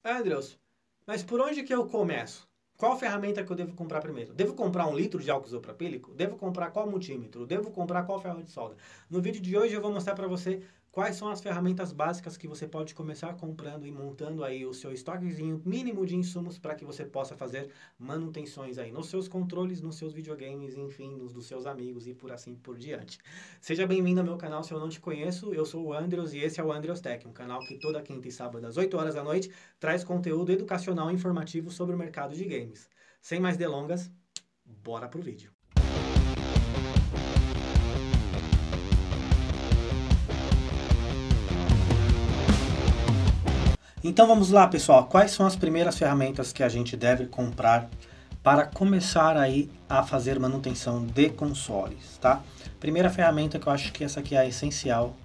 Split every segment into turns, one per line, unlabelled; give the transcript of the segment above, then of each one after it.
Andrews, mas por onde que eu começo? Qual ferramenta que eu devo comprar primeiro? Devo comprar 1 litro de álcool isopropílico? Devo comprar qual multímetro? Devo comprar qual ferro de solda? No vídeo de hoje eu vou mostrar para você quais são as ferramentas básicas que você pode começar comprando e montando aí o seu estoquezinho mínimo de insumos para que você possa fazer manutenções aí nos seus controles, nos seus videogames, enfim, nos dos seus amigos e por assim por diante. Seja bem-vindo ao meu canal. Se eu não te conheço, eu sou o Andrews e esse é o Andrews Tech, um canal que toda quinta e sábado às 8 horas da noite traz conteúdo educacional e informativo sobre o mercado de games. Sem mais delongas, bora pro vídeo. Então vamos lá, pessoal. Quais são as primeiras ferramentas que a gente deve comprar para começar aí a fazer manutenção de consoles, tá? Primeira ferramenta que eu acho que essa aqui é a essencial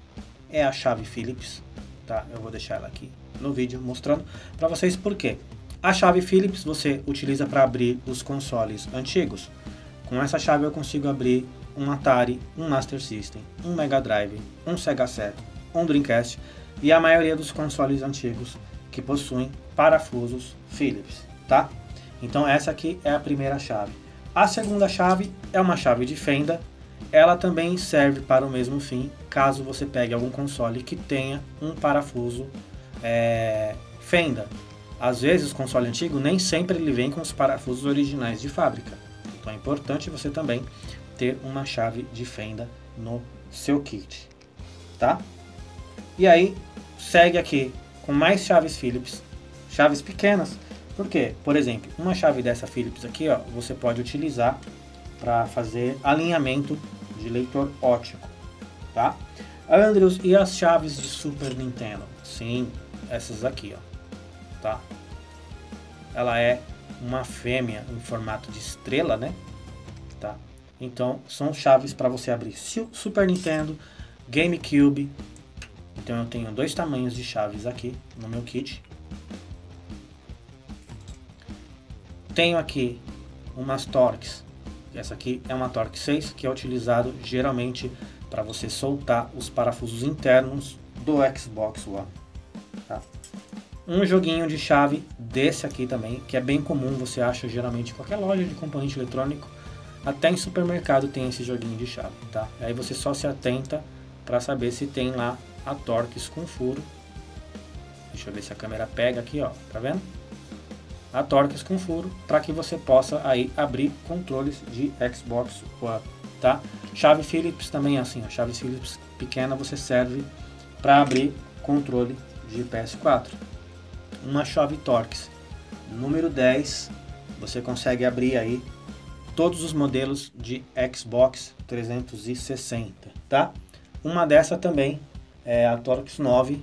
é a chave Phillips, tá? Eu vou deixar ela aqui no vídeo mostrando para vocês por quê. A chave Phillips você utiliza para abrir os consoles antigos. Com essa chave eu consigo abrir um Atari, um Master System, um Mega Drive, um Sega Saturn, um Dreamcast e a maioria dos consoles antigos que possuem parafusos Phillips, tá? Então essa aqui é a primeira chave. A segunda chave é uma chave de fenda. Ela também serve para o mesmo fim, caso você pegue algum console que tenha um parafuso fenda. Às vezes o console antigo nem sempre ele vem com os parafusos originais de fábrica. Então é importante você também ter uma chave de fenda no seu kit, tá? E aí segue aqui com mais chaves Phillips, chaves pequenas. Por quê? Por exemplo, uma chave dessa Phillips aqui, ó, você pode utilizar para fazer alinhamento de leitor óptico, tá? Andrews, e as chaves de Super Nintendo? Sim, essas aqui, ó, tá? Ela é uma fêmea em formato de estrela, né? Tá? Então, são chaves para você abrir Super Nintendo, GameCube. Então, eu tenho dois tamanhos de chaves aqui no meu kit. Tenho aqui umas Torx. Essa aqui é uma Torx 6, que é utilizado geralmente para você soltar os parafusos internos do Xbox One. Tá? Um joguinho de chave desse aqui também, que é bem comum, você acha geralmente em qualquer loja de componente eletrônico, até em supermercado tem esse joguinho de chave, tá? Aí você só se atenta para saber se tem lá a Torx com furo. Deixa eu ver se a câmera pega aqui, ó, tá vendo? A Torx com furo, para que você possa aí abrir controles de Xbox One, tá? Chave Phillips também é assim, a chave Phillips pequena você serve para abrir controle de PS4. Uma chave Torx número 10, você consegue abrir aí todos os modelos de Xbox 360, tá? Uma dessa também é a Torx 9,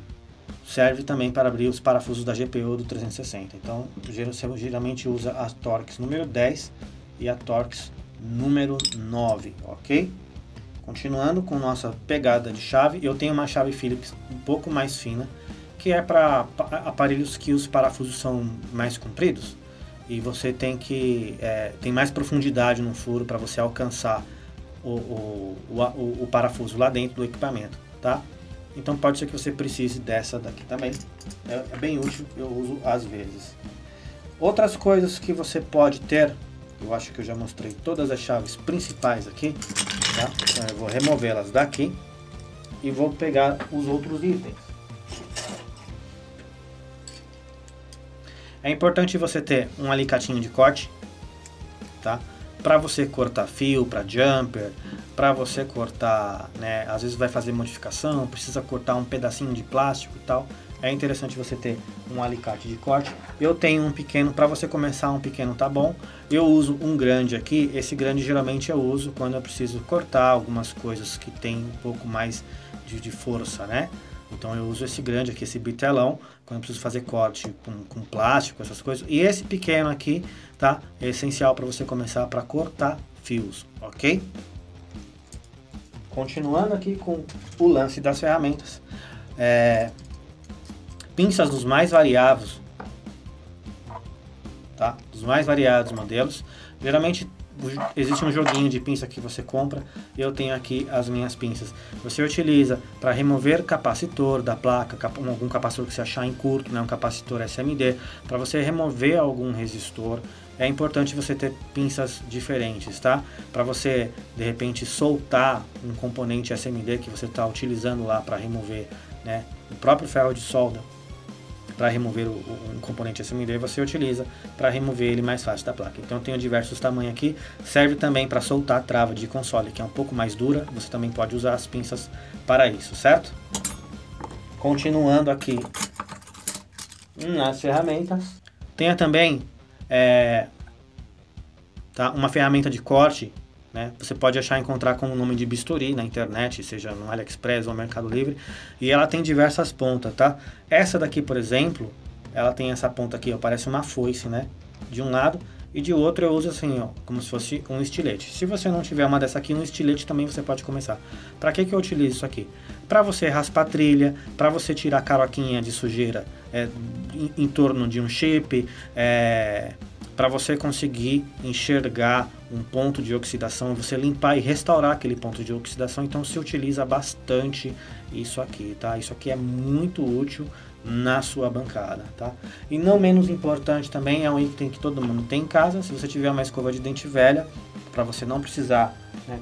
serve também para abrir os parafusos da GPU do 360. Então, você geralmente usa a Torx número 10 e a Torx número 9, ok? Continuando com nossa pegada de chave, eu tenho uma chave Phillips um pouco mais fina, que é para aparelhos que os parafusos são mais compridos e você tem mais profundidade no furo para você alcançar o parafuso lá dentro do equipamento, tá? Então pode ser que você precise dessa daqui também, é bem útil, eu uso às vezes. Outras coisas que você pode ter, eu acho que eu já mostrei todas as chaves principais aqui, tá? Então eu vou removê-las daqui e vou pegar os outros itens. É importante você ter um alicatinho de corte, tá? Para você cortar fio, para jumper, para você cortar, né? Às vezes vai fazer modificação, precisa cortar um pedacinho de plástico e tal. É interessante você ter um alicate de corte. Eu tenho um pequeno, para você começar um pequeno tá bom. Eu uso um grande aqui, esse grande geralmente eu uso quando eu preciso cortar algumas coisas que tem um pouco mais de força, né? Então eu uso esse grande aqui, esse bitelão, quando eu preciso fazer corte com plástico, essas coisas. E esse pequeno aqui, tá? É essencial para você começar para cortar fios, ok? Continuando aqui com o lance das ferramentas. Pinças dos mais variados, tá? Dos mais variados modelos. Geralmente existe um joguinho de pinça que você compra, eu tenho aqui as minhas pinças. Você utiliza para remover capacitor da placa, algum capacitor que você achar em curto, né, um capacitor SMD, para você remover algum resistor. É importante você ter pinças diferentes, tá? Para você, de repente, soltar um componente SMD que você está utilizando lá para remover, né, o próprio ferro de solda, para remover um componente SMD, você utiliza para remover ele mais fácil da placa. Então eu tenho diversos tamanhos aqui, serve também para soltar a trava de console, que é um pouco mais dura, você também pode usar as pinças para isso, certo? Continuando aqui nas ferramentas, tenha também uma ferramenta de corte, né? Você pode encontrar com o nome de bisturi na internet, seja no AliExpress ou Mercado Livre, e ela tem diversas pontas, tá? Essa daqui, por exemplo, ela tem essa ponta aqui, ó, parece uma foice, né? De um lado, e de outro eu uso assim, ó, como se fosse um estilete. Se você não tiver uma dessa aqui, um estilete também você pode começar. Para que eu utilizo isso aqui? Para você raspar trilha, para você tirar caroquinha de sujeira em torno de um chip, para você conseguir enxergar um ponto de oxidação, você limpar e restaurar aquele ponto de oxidação. Então se utiliza bastante isso aqui, tá? Isso aqui é muito útil na sua bancada, tá? E não menos importante também, é um item que todo mundo tem em casa. Se você tiver uma escova de dente velha, para você não precisar, né,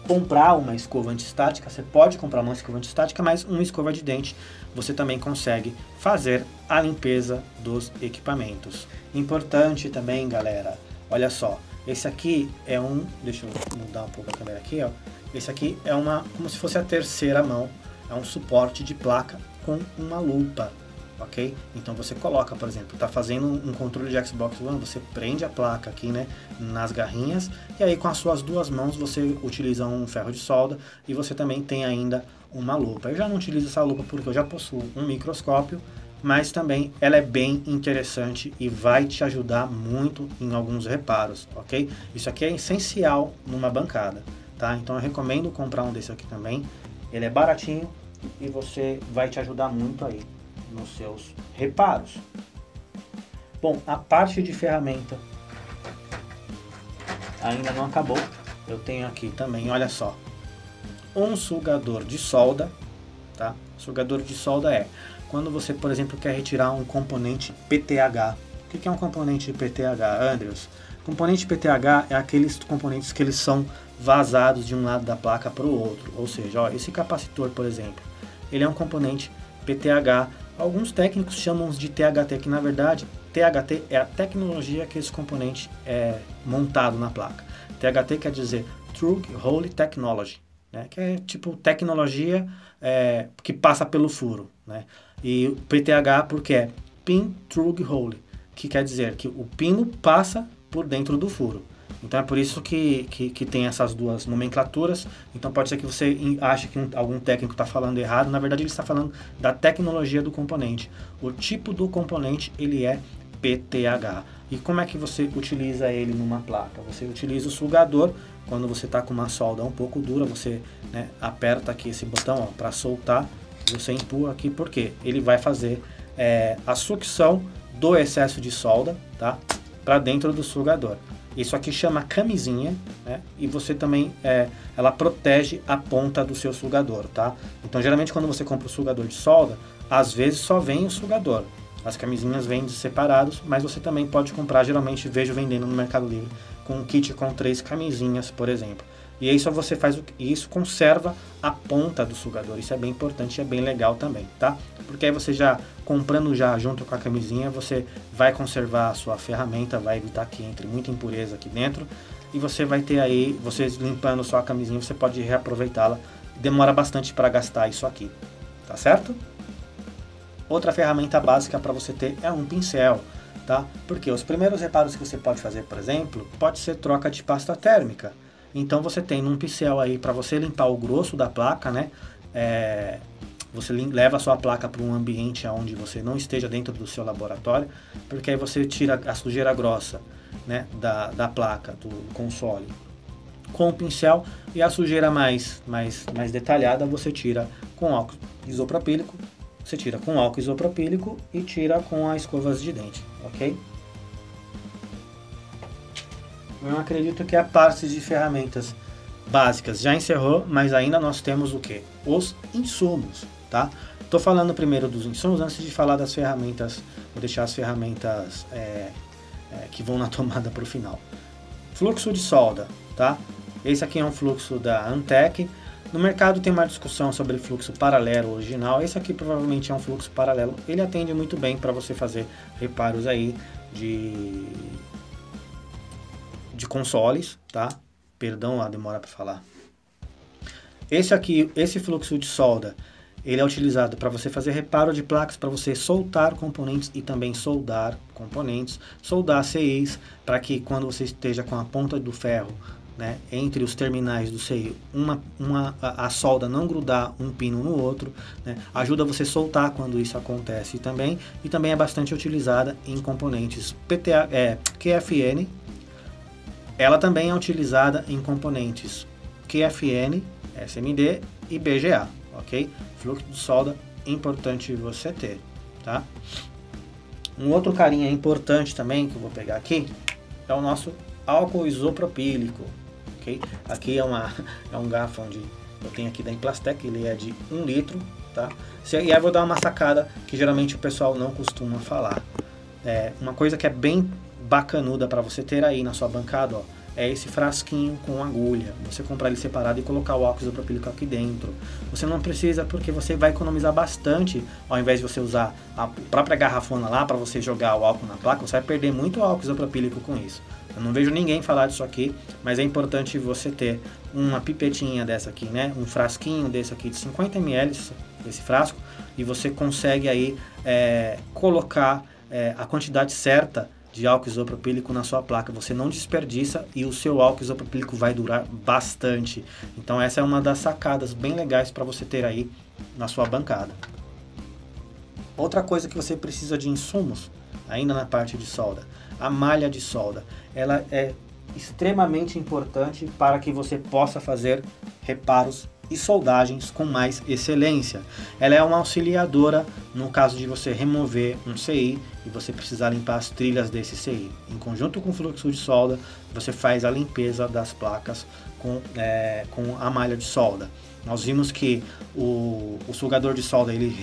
comprar uma escova antistática, você pode comprar uma escova antistática, mas uma escova de dente você também consegue fazer a limpeza dos equipamentos. Importante também, galera, olha só, esse aqui é deixa eu mudar um pouco a câmera aqui, ó. Esse aqui é como se fosse a terceira mão, é um suporte de placa com uma lupa, ok? Então você coloca, por exemplo, está fazendo um controle de Xbox One, você prende a placa aqui, né, nas garrinhas, e aí com as suas duas mãos você utiliza um ferro de solda e você também tem ainda uma lupa. Eu já não utilizo essa lupa porque eu já possuo um microscópio, mas também ela é bem interessante e vai te ajudar muito em alguns reparos, ok? Isso aqui é essencial numa bancada, tá? Então eu recomendo comprar um desse aqui também, ele é baratinho e você vai te ajudar muito aí nos seus reparos. Bom, a parte de ferramenta ainda não acabou. Eu tenho aqui também, olha só, um sugador de solda, tá? Sugador de solda quando você, por exemplo, quer retirar um componente PTH. O que é um componente PTH, Andrews? Componente PTH é aqueles componentes que eles são vazados de um lado da placa para o outro. Ou seja, ó, esse capacitor, por exemplo, ele é um componente PTH. Alguns técnicos chamam de THT, que na verdade THT é a tecnologia que esse componente é montado na placa. THT quer dizer Through Hole Technology, né? Que é tipo tecnologia que passa pelo furo, né? E o PTH porque é Pin Through Hole, que quer dizer que o pino passa por dentro do furo. Então é por isso que tem essas duas nomenclaturas. Então pode ser que você ache que algum técnico está falando errado. Na verdade ele está falando da tecnologia do componente. O tipo do componente ele é PTH. E como é que você utiliza ele numa placa? Você utiliza o sugador. Quando você está com uma solda um pouco dura, você, né, aperta aqui esse botão para soltar. Você empurra aqui porque ele vai fazer a sucção do excesso de solda, tá, para dentro do sugador. Isso aqui chama camisinha, né? E você também, ela protege a ponta do seu sugador, tá? Então, geralmente, quando você compra o sugador de solda, às vezes só vem o sugador. As camisinhas vêm separados, mas você também pode comprar, geralmente vejo vendendo no Mercado Livre, com um kit com 3 camisinhas, por exemplo. E aí só você faz isso conserva a ponta do sugador. Isso é bem importante e é bem legal também, tá? Porque aí você já comprando já junto com a camisinha, você vai conservar a sua ferramenta, vai evitar que entre muita impureza aqui dentro. E você vai ter aí, você limpando sua camisinha, você pode reaproveitá-la. Demora bastante para gastar isso aqui, tá certo? Outra ferramenta básica para você ter é um pincel, tá? Porque os primeiros reparos que você pode fazer, por exemplo, pode ser troca de pasta térmica. Então você tem um pincel aí para você limpar o grosso da placa, né? Você leva a sua placa para um ambiente onde você não esteja dentro do seu laboratório, porque aí você tira a sujeira grossa, né, da placa, do console, com o pincel, e a sujeira mais detalhada você tira com álcool isopropílico. Você tira com álcool isopropílico e tira com as escovas de dente, ok? eu acredito que a parte de ferramentas básicas já encerrou, mas ainda nós temos o que? Os insumos, tá? Estou falando primeiro dos insumos antes de falar das ferramentas, vou deixar as ferramentas que vão na tomada para o final. Fluxo de solda, tá? Esse aqui é um fluxo da Antec. No mercado tem uma discussão sobre fluxo paralelo original. Esse aqui provavelmente é um fluxo paralelo. Ele atende muito bem para você fazer reparos aí de consoles, tá? Perdão a demora para falar. Esse fluxo de solda, ele é utilizado para você fazer reparo de placas, para você soltar componentes e também soldar componentes, soldar CIs, para que quando você esteja com a ponta do ferro, né, entre os terminais do CI, a solda não grudar um pino no outro, né, ajuda você a soltar quando isso acontece também, e também é bastante utilizada em componentes QFN. Ela também é utilizada em componentes QFN, SMD e BGA, ok? Fluxo de solda, importante você ter, tá? Um outro carinha importante também, que eu vou pegar aqui, é o nosso álcool isopropílico, ok? Aqui é um garrafão eu tenho aqui da Implastec, ele é de 1 litro, tá? E aí eu vou dar uma sacada que geralmente o pessoal não costuma falar. Uma coisa que é bem bacanuda para você ter aí na sua bancada, ó, é esse frasquinho com agulha. Você comprar ele separado e colocar o álcool isopropílico aqui dentro. Você não precisa, porque você vai economizar bastante, ao invés de você usar a própria garrafona lá para você jogar o álcool na placa, você vai perder muito álcool isopropílico com isso. Eu não vejo ninguém falar disso aqui, mas é importante você ter uma pipetinha dessa aqui, né? Um frasquinho desse aqui de 50 ml, esse frasco, e você consegue aí colocar a quantidade certa de álcool isopropílico na sua placa. Você não desperdiça e o seu álcool isopropílico vai durar bastante. Então essa é uma das sacadas bem legais para você ter aí na sua bancada. Outra coisa que você precisa de insumos, ainda na parte de solda, a malha de solda. Ela é extremamente importante para que você possa fazer reparos e soldagens com mais excelência. Ela é uma auxiliadora no caso de você remover um CI e você precisar limpar as trilhas desse CI. Em conjunto com o fluxo de solda, você faz a limpeza das placas com a malha de solda. Nós vimos que o sugador de solda ele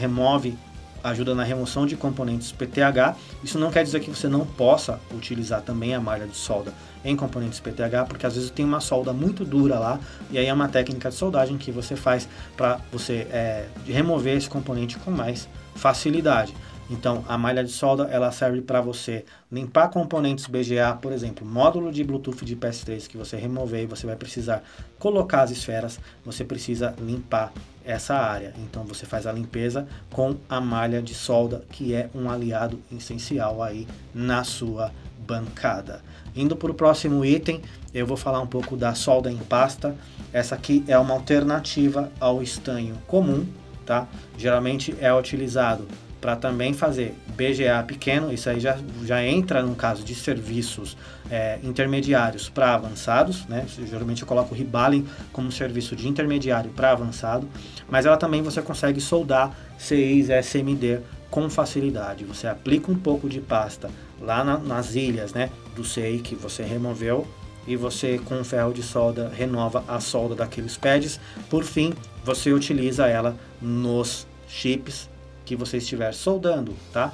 ajuda na remoção de componentes PTH. Isso não quer dizer que você não possa utilizar também a malha de solda em componentes PTH, porque às vezes tem uma solda muito dura lá, e aí é uma técnica de soldagem que você faz para você remover esse componente com mais facilidade. Então a malha de solda ela serve para você limpar componentes BGA, por exemplo, módulo de Bluetooth de PS3 que você remover e você vai precisar colocar as esferas, você precisa limpar essa área. Então você faz a limpeza com a malha de solda, que é um aliado essencial aí na sua bancada. Indo para o próximo item, eu vou falar um pouco da solda em pasta. Essa aqui é uma alternativa ao estanho comum, tá? Geralmente é utilizado para também fazer BGA pequeno. Isso aí já entra no caso de serviços intermediários para avançados, né? Geralmente eu coloco o Ribalin como serviço de intermediário para avançado, mas ela também você consegue soldar CIs SMD com facilidade. Você aplica um pouco de pasta lá nas ilhas, né, do CI que você removeu, e você com o ferro de solda renova a solda daqueles pads. Por fim, você utiliza ela nos chips que você estiver soldando, tá?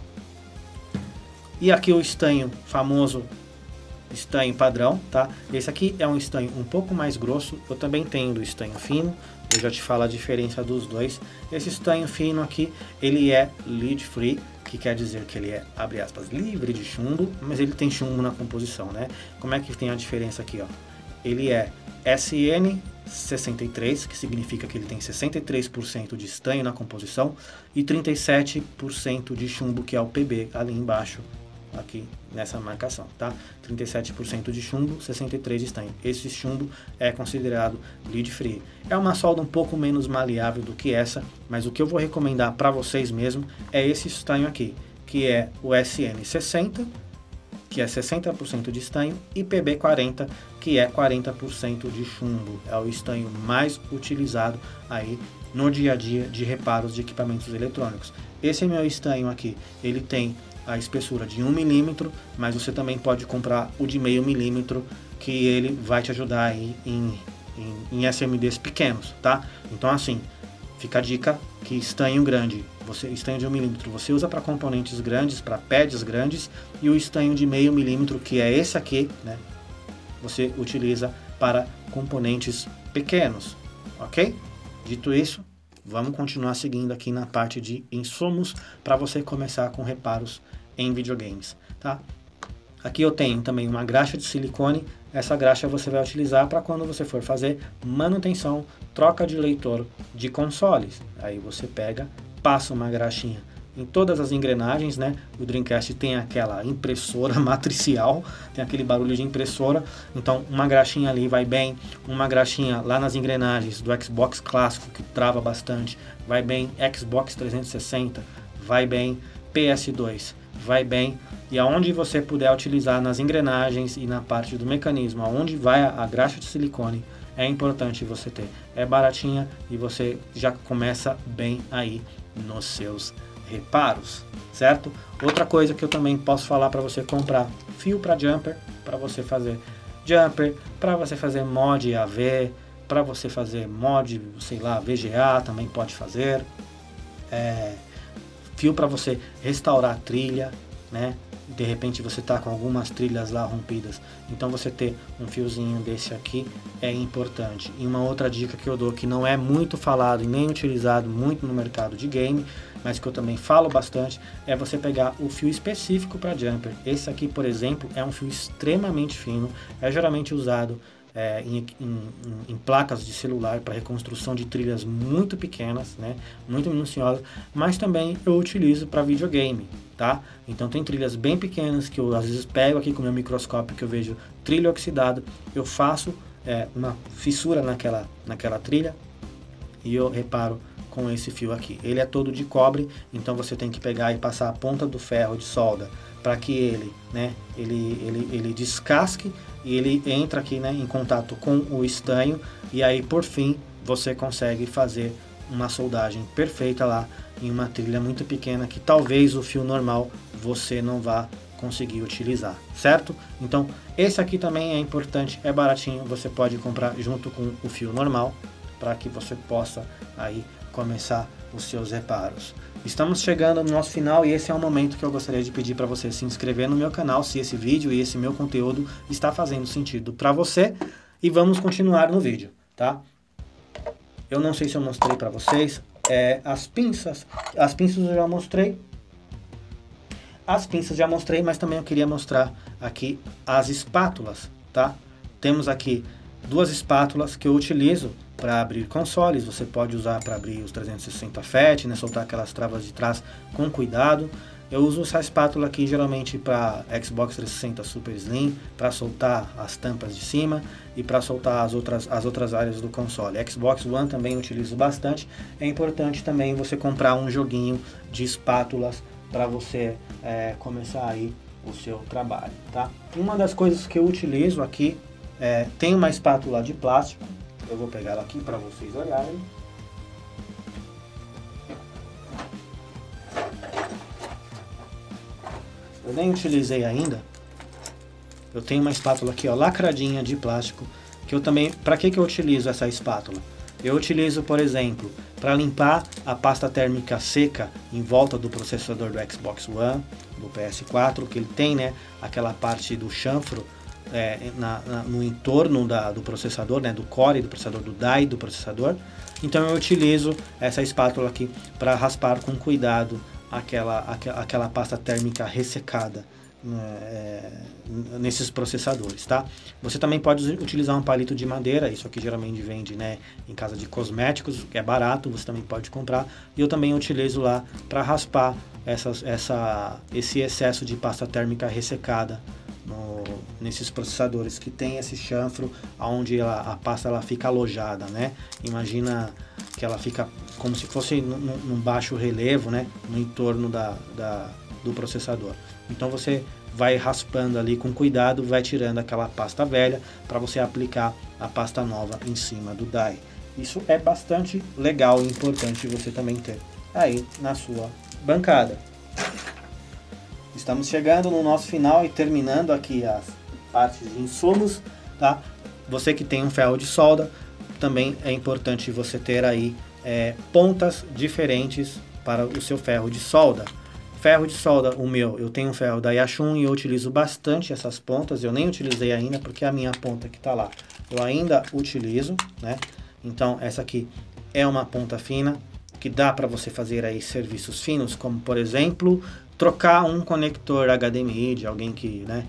E aqui o estanho, famoso estanho padrão, tá? Esse aqui é um estanho um pouco mais grosso. Eu também tenho do estanho fino, eu já te falo a diferença dos dois. Esse estanho fino aqui, ele é lead free, que quer dizer que ele é, abre aspas, livre de chumbo, mas ele tem chumbo na composição, né? Como é que tem a diferença aqui, ó? Ele é SN63, que significa que ele tem 63% de estanho na composição e 37% de chumbo, que é o PB, ali embaixo, aqui nessa marcação, tá? 37% de chumbo, 63% de estanho. Esse chumbo é considerado lead free. É uma solda um pouco menos maleável do que essa, mas o que eu vou recomendar para vocês mesmo é esse estanho aqui, que é o SN60, que é 60% de estanho, e PB40, que é 40% de chumbo. É o estanho mais utilizado aí no dia a dia de reparos de equipamentos eletrônicos. Esse meu estanho aqui, ele tem a espessura de 1 milímetro, mas você também pode comprar o de meio milímetro, que ele vai te ajudar aí em SMDs pequenos, tá? Então assim, fica a dica que estanho grande, estanho de 1 milímetro, você usa para componentes grandes, para pads grandes, e o estanho de meio milímetro, que é esse aqui, né? Você utiliza para componentes pequenos, ok? Dito isso, vamos continuar seguindo aqui na parte de insumos para você começar com reparos em videogames, tá? Aqui eu tenho também uma graxa de silicone. Essa graxa você vai utilizar para quando você for fazer manutenção, troca de leitor de consoles. Aí você pega, passa uma graxinha em todas as engrenagens, né? O Dreamcast tem aquela impressora matricial, tem aquele barulho de impressora, então uma graxinha ali vai bem, uma graxinha lá nas engrenagens do Xbox clássico, que trava bastante, vai bem, Xbox 360, vai bem, PS2, vai bem, e aonde você puder utilizar nas engrenagens e na parte do mecanismo, aonde vai a graxa de silicone, é importante você ter. É baratinha e você já começa bem aí nos seus reparos, certo? Outra coisa que eu também posso falar para você comprar fio para jumper, para você fazer jumper, para você fazer mod AV, para você fazer mod, sei lá, VGA também pode fazer, fio para você restaurar a trilha, né? De repente você tá com algumas trilhas lá rompidas, então você ter um fiozinho desse aqui é importante. E uma outra dica que eu dou, que não é muito falado e nem utilizado muito no mercado de game, mas que eu também falo bastante, é você pegar o fio específico para jumper. Esse aqui, por exemplo, é um fio extremamente fino, é geralmente usado em placas de celular para reconstrução de trilhas muito pequenas, né, muito minuciosas, mas também eu utilizo para videogame, tá? Então tem trilhas bem pequenas que eu às vezes pego aqui com o meu microscópio, que eu vejo trilha oxidada, eu faço uma fissura naquela trilha e eu reparo com esse fio aqui. Ele é todo de cobre, então você tem que pegar e passar a ponta do ferro de solda para que ele, né, ele descasque e ele entra aqui, né, em contato com o estanho, e aí por fim você consegue fazer uma soldagem perfeita lá em uma trilha muito pequena que talvez o fio normal você não vá conseguir utilizar, certo? Então esse aqui também é importante, é baratinho, você pode comprar junto com o fio normal para que você possa aí começar os seus reparos. Estamos chegando no nosso final e esse é o momento que eu gostaria de pedir para você se inscrever no meu canal, se esse vídeo e esse meu conteúdo está fazendo sentido para você, e vamos continuar no vídeo, tá? Eu não sei se eu mostrei para vocês as pinças eu já mostrei. As pinças já mostrei, mas também eu queria mostrar aqui as espátulas, tá? Temos aqui duas espátulas que eu utilizo para abrir consoles. Você pode usar para abrir os 360 FAT, né, soltar aquelas travas de trás com cuidado. Eu uso essa espátula aqui geralmente para Xbox 360 Super Slim, para soltar as tampas de cima e para soltar as outras áreas do console. Xbox One também utilizo bastante. É importante também você comprar um joguinho de espátulas para você começar aí o seu trabalho, tá? Uma das coisas que eu utilizo aqui tem uma espátula de plástico. Eu vou pegar ela aqui para vocês olharem. Eu nem utilizei ainda. Eu tenho uma espátula aqui, ó, lacradinha de plástico, que eu também, para que eu utilizo essa espátula? Eu utilizo, por exemplo, para limpar a pasta térmica seca em volta do processador do Xbox One, do PS4, que ele tem, né, aquela parte do chanfro no entorno do processador, né, do core do processador, do die do processador. Então eu utilizo essa espátula aqui para raspar com cuidado aquela pasta térmica ressecada nesses processadores, tá? Você também pode utilizar um palito de madeira, isso aqui geralmente vende, né, em casa de cosméticos, que é barato, você também pode comprar, e eu também utilizo lá para raspar esse excesso de pasta térmica ressecada nesses processadores que tem esse chanfro onde a pasta ela fica alojada, né? Imagina que ela fica como se fosse num baixo relevo, né, no entorno do processador. Então você vai raspando ali com cuidado, vai tirando aquela pasta velha para você aplicar a pasta nova em cima do die. Isso é bastante legal e importante você também ter aí na sua bancada. estamos chegando no nosso final e terminando aqui as partes de insumos, tá? Você que tem um ferro de solda, também é importante você ter aí pontas diferentes para o seu ferro de solda. Ferro de solda, o meu, eu tenho um ferro da Yashun e eu utilizo bastante essas pontas. Eu nem utilizei ainda porque a minha ponta que está lá, eu ainda utilizo, né? Então essa aqui é uma ponta fina que dá para você fazer aí serviços finos, como por exemplo trocar um conector HDMI de alguém que, né,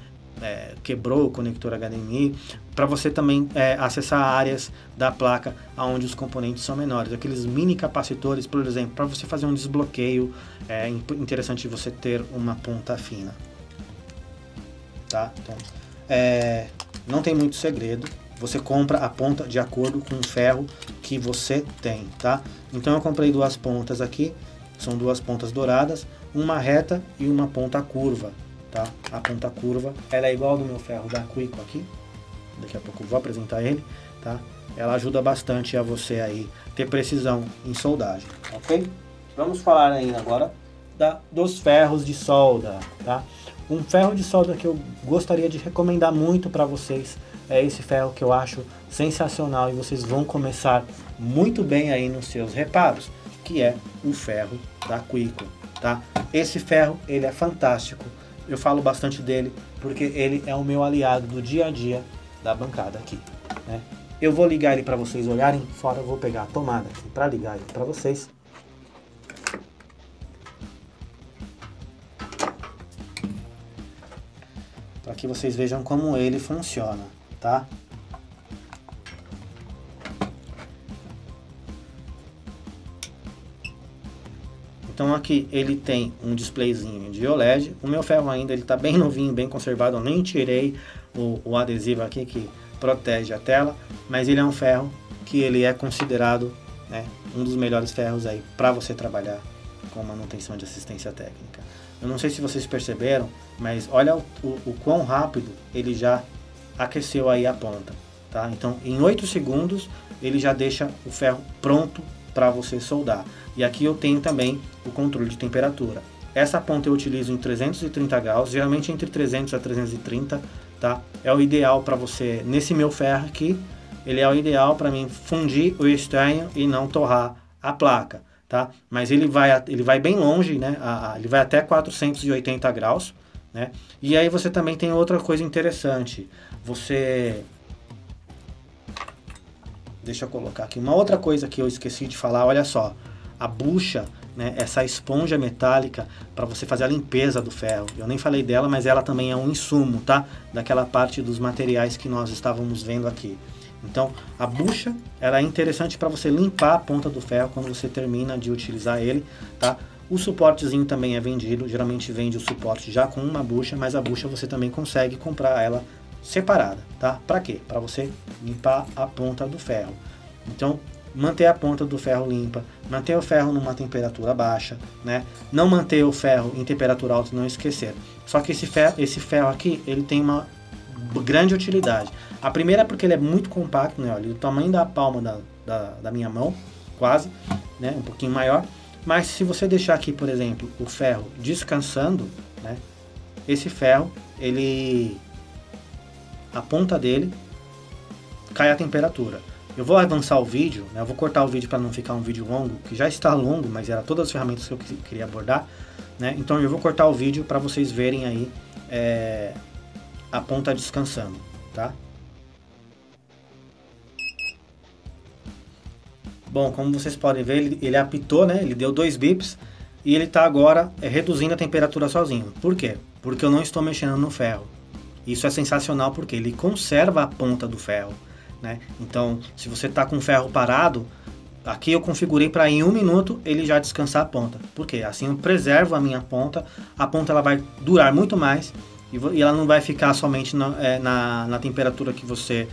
quebrou o conector HDMI, para você também acessar áreas da placa onde os componentes são menores, aqueles mini capacitores, por exemplo, para você fazer um desbloqueio, é interessante você ter uma ponta fina, tá? Então, não tem muito segredo, você compra a ponta de acordo com o ferro que você tem, tá? Então eu comprei duas pontas aqui, são duas pontas douradas, uma reta e uma ponta curva, tá? A ponta curva, ela é igual ao do meu ferro da Quico aqui, daqui a pouco eu vou apresentar ele, tá? Ela ajuda bastante a você aí ter precisão em soldagem, ok? Vamos falar ainda agora dos ferros de solda, tá? Um ferro de solda que eu gostaria de recomendar muito para vocês é esse ferro que eu acho sensacional e vocês vão começar muito bem aí nos seus reparos, que é o ferro da Quico, tá? Esse ferro, ele é fantástico. Eu falo bastante dele porque ele é o meu aliado do dia a dia da bancada aqui, né? Eu vou ligar ele para vocês olharem fora, eu vou pegar a tomada aqui para ligar ele para vocês. Para que vocês vejam como ele funciona, tá? Então aqui ele tem um displayzinho de OLED. O meu ferro ainda ele tá bem novinho, bem conservado. Eu nem tirei o adesivo aqui que protege a tela, mas ele é um ferro que ele é considerado, né, um dos melhores ferros aí para você trabalhar com manutenção de assistência técnica. Eu não sei se vocês perceberam, mas olha o quão rápido ele já aqueceu aí a ponta, tá? Então em 8 segundos ele já deixa o ferro pronto para você soldar. E aqui eu tenho também o controle de temperatura. Essa ponta eu utilizo em 330 graus, geralmente entre 300 a 330, tá? É o ideal para você, nesse meu ferro aqui, ele é o ideal para mim fundir o estanho e não torrar a placa, tá? Mas ele vai bem longe, né? Ele vai até 480 graus, né? E aí você também tem outra coisa interessante, deixa eu colocar aqui, uma outra coisa que eu esqueci de falar, olha só, a bucha, né, essa esponja metálica para você fazer a limpeza do ferro. Eu nem falei dela, mas ela também é um insumo, tá? Daquela parte dos materiais que nós estávamos vendo aqui. Então, a bucha, ela é interessante para você limpar a ponta do ferro quando você termina de utilizar ele, tá? O suportezinho também é vendido, geralmente vende o suporte já com uma bucha, mas a bucha você também consegue comprar ela separada, tá? Para quê? Para você limpar a ponta do ferro. Então, manter a ponta do ferro limpa, manter o ferro numa temperatura baixa, né? Não manter o ferro em temperatura alta e não esquecer. Só que esse ferro aqui, ele tem uma grande utilidade. A primeira é porque ele é muito compacto, né? Olha, o tamanho da palma da minha mão, quase, né? Um pouquinho maior. Mas se você deixar aqui, por exemplo, o ferro descansando, né? Esse ferro, a ponta dele cai a temperatura. Eu vou avançar o vídeo, né? Eu vou cortar o vídeo para não ficar um vídeo longo, que já está longo, mas era todas as ferramentas que eu queria abordar, né? Então eu vou cortar o vídeo para vocês verem aí a ponta descansando, tá? Bom, como vocês podem ver, ele apitou, né? Ele deu 2 bips e ele está agora reduzindo a temperatura sozinho. Por quê? Porque eu não estou mexendo no ferro. Isso é sensacional porque ele conserva a ponta do ferro, né? Então, se você está com o ferro parado, aqui eu configurei para em 1 minuto ele já descansar a ponta. Por quê? Assim eu preservo a minha ponta, a ponta ela vai durar muito mais e ela não vai ficar somente na temperatura que você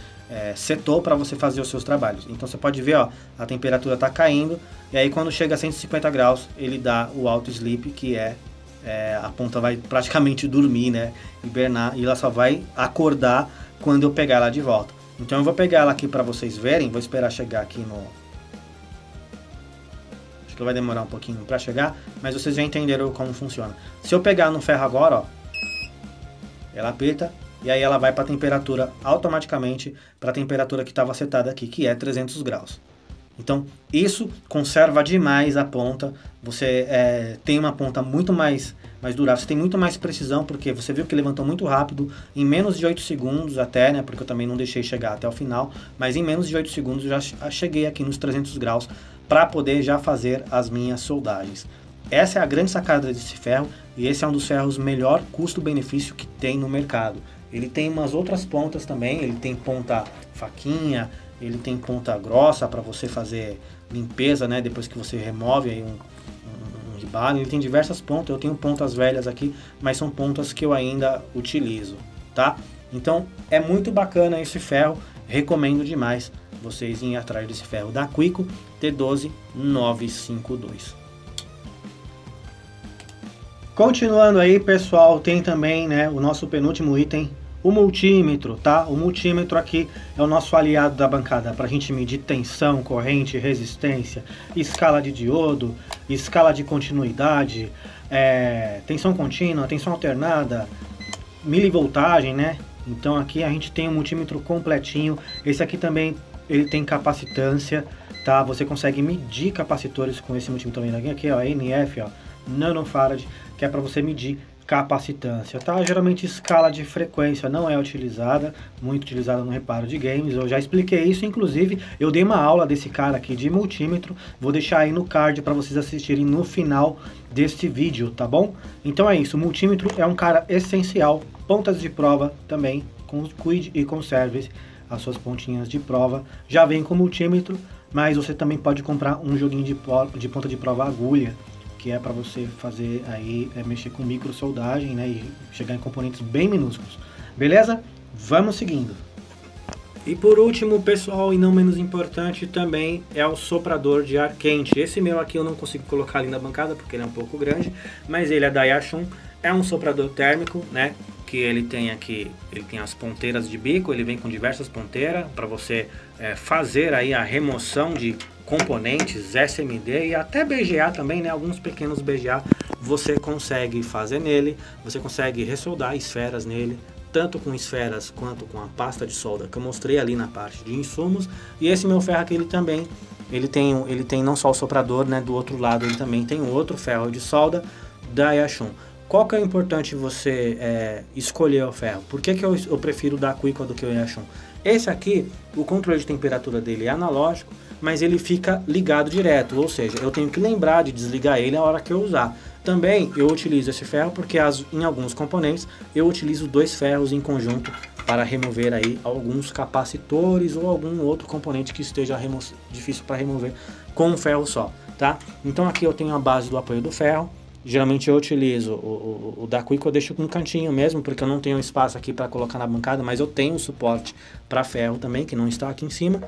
setou para você fazer os seus trabalhos. Então você pode ver, ó, a temperatura está caindo e aí quando chega a 150 graus ele dá o auto sleep, que a ponta vai praticamente dormir, né, hibernar, e ela só vai acordar quando eu pegar ela de volta. Então eu vou pegar ela aqui para vocês verem, vou esperar chegar aqui acho que vai demorar um pouquinho para chegar, mas vocês já entenderam como funciona. Se eu pegar no ferro agora, ó, ela apita e aí ela vai para a temperatura automaticamente, para a temperatura que estava setada aqui, que é 300 graus. Então isso conserva demais a ponta, você tem uma ponta muito mais durável, você tem muito mais precisão, porque você viu que levantou muito rápido, em menos de 8 segundos até, né, porque eu também não deixei chegar até o final, mas em menos de 8 segundos eu já cheguei aqui nos 300 graus para poder já fazer as minhas soldagens. Essa é a grande sacada desse ferro, e esse é um dos ferros melhor custo-benefício que tem no mercado. Ele tem umas outras pontas também, ele tem ponta faquinha, ele tem ponta grossa para você fazer limpeza, né, depois que você remove aí um rebalho. Ele tem diversas pontas, eu tenho pontas velhas aqui, mas são pontas que eu ainda utilizo, tá? Então é muito bacana esse ferro, recomendo demais vocês irem atrás desse ferro da Quico T12952. Continuando aí, pessoal, tem também, né, o nosso penúltimo item, o multímetro, tá? O multímetro aqui é o nosso aliado da bancada para a gente medir tensão, corrente, resistência, escala de diodo, escala de continuidade, tensão contínua, tensão alternada, milivoltagem, né? Então aqui a gente tem um multímetro completinho. Esse aqui também ele tem capacitância, tá? Você consegue medir capacitores com esse multímetro também. Aqui, ó, NF, ó, nanofarad, que é para você medir capacitância, tá? Geralmente escala de frequência não é utilizada, muito utilizada no reparo de games. Eu já expliquei isso, inclusive eu dei uma aula desse cara aqui de multímetro, vou deixar aí no card para vocês assistirem no final deste vídeo, tá bom? Então é isso, o multímetro é um cara essencial. Pontas de prova também, cuide e conserve as suas pontinhas de prova, já vem com multímetro, mas você também pode comprar um joguinho de ponta de prova agulha, que é para você fazer aí, mexer com micro soldagem, né, e chegar em componentes bem minúsculos. Beleza? Vamos seguindo. E por último, pessoal, e não menos importante também, é o soprador de ar quente. Esse meu aqui eu não consigo colocar ali na bancada porque ele é um pouco grande, mas ele é da Yashun, é um soprador térmico, né, que ele tem aqui, ele tem as ponteiras de bico, ele vem com diversas ponteiras para você fazer aí a remoção de componentes SMD e até BGA também, né? Alguns pequenos BGA você consegue fazer nele, você consegue ressoldar esferas nele, tanto com esferas quanto com a pasta de solda que eu mostrei ali na parte de insumos. E esse meu ferro aqui, ele também, ele tem não só o soprador, né? Do outro lado ele também tem um outro ferro de solda da Yashun. Qual que é importante você escolher o ferro? Por que eu prefiro da Quico do que o Yashun? Esse aqui, o controle de temperatura dele é analógico, mas ele fica ligado direto, ou seja, eu tenho que lembrar de desligar ele na hora que eu usar. Também eu utilizo esse ferro porque em alguns componentes eu utilizo dois ferros em conjunto para remover aí alguns capacitores ou algum outro componente que esteja difícil para remover com um ferro só, tá? Então aqui eu tenho a base do apoio do ferro. Geralmente eu utilizo o da Quico, eu deixo com um cantinho mesmo, porque eu não tenho espaço aqui para colocar na bancada, mas eu tenho suporte para ferro também, que não está aqui em cima.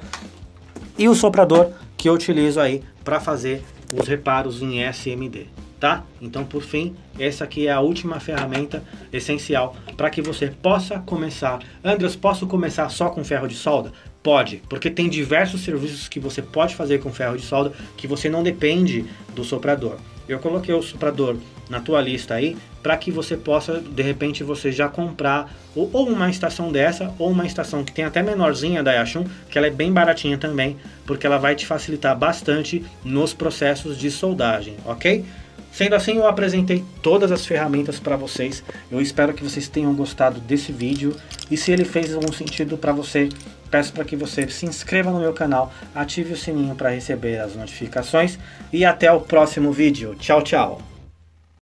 E o soprador que eu utilizo aí para fazer os reparos em SMD, tá? Então, por fim, essa aqui é a última ferramenta essencial para que você possa começar. Andreas, posso começar só com ferro de solda? Pode, porque tem diversos serviços que você pode fazer com ferro de solda que você não depende do soprador. Eu coloquei o soprador na tua lista aí para que você possa, de repente, você já comprar ou uma estação dessa ou uma estação que tem até menorzinha da Yashun, que ela é bem baratinha também, porque ela vai te facilitar bastante nos processos de soldagem, ok? Sendo assim, eu apresentei todas as ferramentas para vocês. Eu espero que vocês tenham gostado desse vídeo e se ele fez algum sentido para você, peço para que você se inscreva no meu canal, ative o sininho para receber as notificações e até o próximo vídeo. Tchau, tchau!